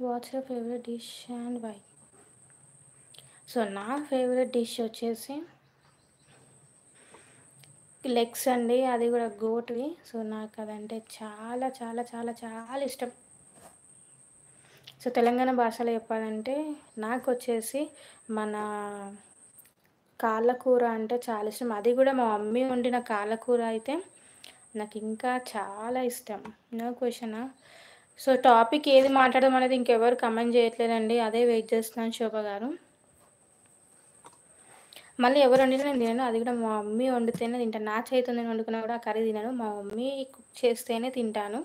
Watts your favourite dish and why? So నా favourite dish వచ్చేసి legs అండి, అది కూడా గోట్వి. సో నాకు అదంటే చాలా చాలా చాలా చాలా ఇష్టం. సో తెలంగాణ భాషలో చెప్పాలంటే నాకు వచ్చేసి మన కాళ్ళ కూర అంటే చాలా ఇష్టం. అది కూడా మా మమ్మీ వండిన కాళ్ళ కూర అయితే నాకు ఇంకా చాలా ఇష్టం. నో క్వశ్చనా. సో టాపిక్ ఏది మాట్లాడడం అనేది ఇంకెవరు కమెంట్ చేయట్లేదండి, అదే వెయిట్ చేస్తున్నాను శోభ గారు. మళ్ళీ ఎవరు వండినా నేను తినను, అది కూడా మా మమ్మీ వండితేనే తింటాను. నా చేతితో నేను వండుకున్నా కూడా ఆ కర్రీ తినను, మా మమ్మీ కుక్ చేస్తేనే తింటాను.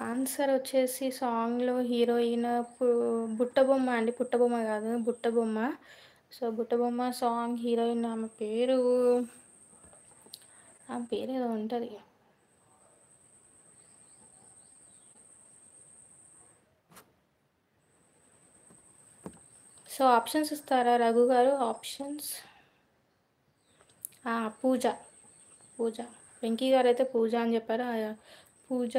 ఆన్సర్ వచ్చేసి సాంగ్లో హీరోయిన్ బుట్టబొమ్మ అండి, పుట్టబొమ్మ కాదు బుట్టబొమ్మ. సో బుట్టబొమ్మ సాంగ్ హీరోయిన్ ఆమె పేరు ఏదో ఉంటుంది. సో ఆప్షన్స్ ఇస్తారా రఘు గారు? ఆప్షన్స్ పూజ. పూజ. వెంకీ గారు అయితే పూజ అని చెప్పారు. పూజ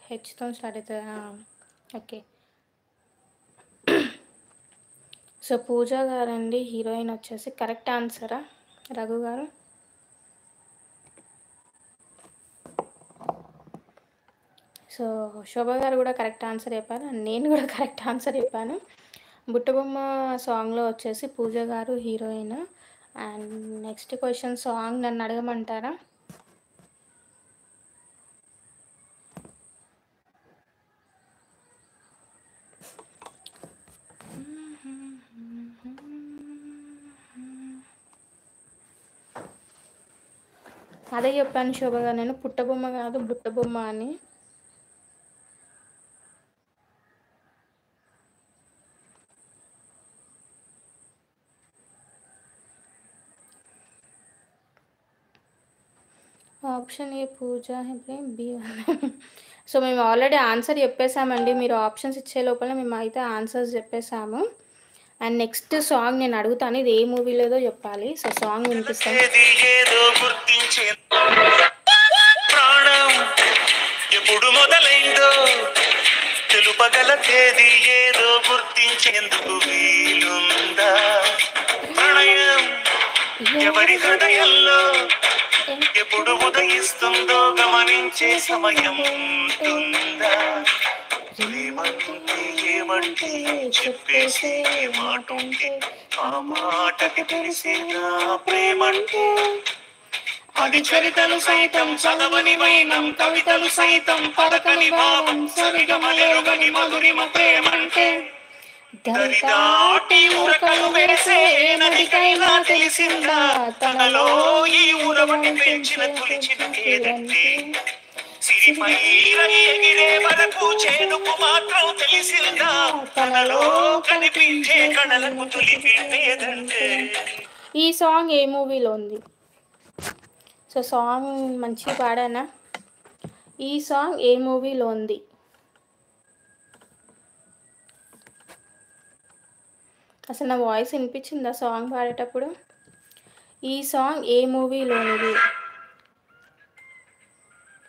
హెచ్తో స్టార్ట్ అవుతుంది. ఓకే. సో పూజ గారండి హీరోయిన్ వచ్చేసి కరెక్ట్ ఆన్సరా రఘు గారు? సో శోభ గారు కూడా కరెక్ట్ ఆన్సర్ చెప్పారు, నేను కూడా కరెక్ట్ ఆన్సర్ చెప్పాను. బుట్టబొమ్మ సాంగ్లో వచ్చేసి పూజ గారు heroine. And next question song నన్ను అడగమంటారా? అదే చెప్పాను శోభ గారు, నేను పుట్టబొమ్మ కాదు బుట్టబొమ్మ అని. Option A Pooja, B. So మేము ఆల్రెడీ ఆన్సర్ చెప్పేసామండి, మీరు ఆప్షన్స్ ఇచ్చే లోపల మేము అయితే ఆన్సర్స్ చెప్పేసాము. అండ్ నెక్స్ట్ సాంగ్ నేను అడుగుతాను, ఇది ఏ మూవీలోదో చెప్పాలి. సో సాంగ్ వినిపిస్తాను. ఎప్పుడు మొదలైందో తెలుపగల తేదీ ఏదో గుర్తించేందుకు వీలుందా? ప్రణయం ఎవరి హృదయంలో ఎప్పుడు ఉదయిస్తుందో గమనించే సమయం ఉంటుందా? ప్రేమంటే ఏమంటే చెప్పేసే మాటంటే ఆ మాటకి తెలిసేనా ప్రేమంటే? అది చరితలు సైతం చదవని వైనం, కవితలు సైతం పలకని భావం, సరిగమలెరుగని మధురిమ ప్రేమంటే. దరిదాటి ఉరకలు వేసే నదికైనా తెలిసిందా తనలో ఈ ఉరవటి పెంచిన తులిచిన కేదంటే? సిరిపై ఎగిరే వరకు చేనుకు మాత్రం తెలిసిందా తనలో కనిపించే కళలకు తులిపేదంటే? ఈ సాంగ్ ఏ మూవీలో ఉంది? సో సాంగ్ మంచిగా పాడానా? ఈ సాంగ్ ఏ మూవీలో ఉంది? అసలు నా వాయిస్ వినిపించిందా సాంగ్ పాడేటప్పుడు? ఈ సాంగ్ ఏ మూవీలోనిది?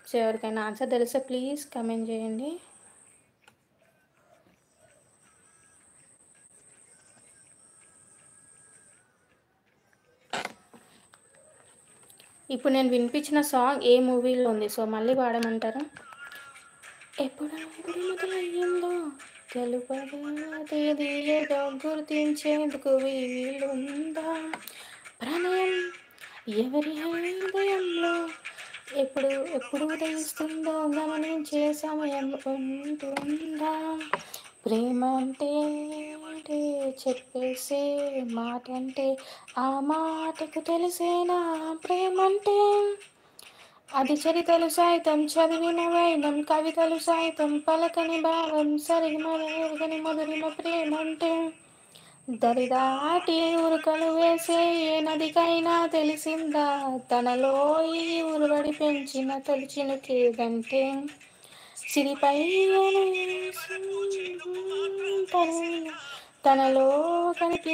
సో ఎవరికైనా ఆన్సర్ తెలిస్తే ప్లీజ్ కమెంట్ చేయండి. ఇప్పుడు నేను వినిపించిన సాంగ్ ఏ మూవీలో ఉంది? సో మళ్ళీ పాడమంటారా? ఎప్పుడు మొదలయ్యిందో తెలుపది ఏదో గుర్తించేందుకు వీలుందా? ప్రణయం ఎవరి హృదయంలో ఎప్పుడు ఎప్పుడు ఉదయిస్తుందో గమనించే సమయం ఉంటుందా? ప్రేమ అంటే చెప్పేసే మాట అంటే ఆ మాటకు తెలిసేనా ప్రేమంటే? అది చరితలు సైతం చదివిన వైనం, కవితలు సైతం పలకని భావం, సరిగని మధురిమ ప్రేమంటే. దరిదాటి ఉరుకలు వేసే ఏ నదికైనా తెలిసిందా తనలో ఈ ఉరువడి పెంచిన తొలిచిన కేదంటే? సిరిపై తనలో కనిపి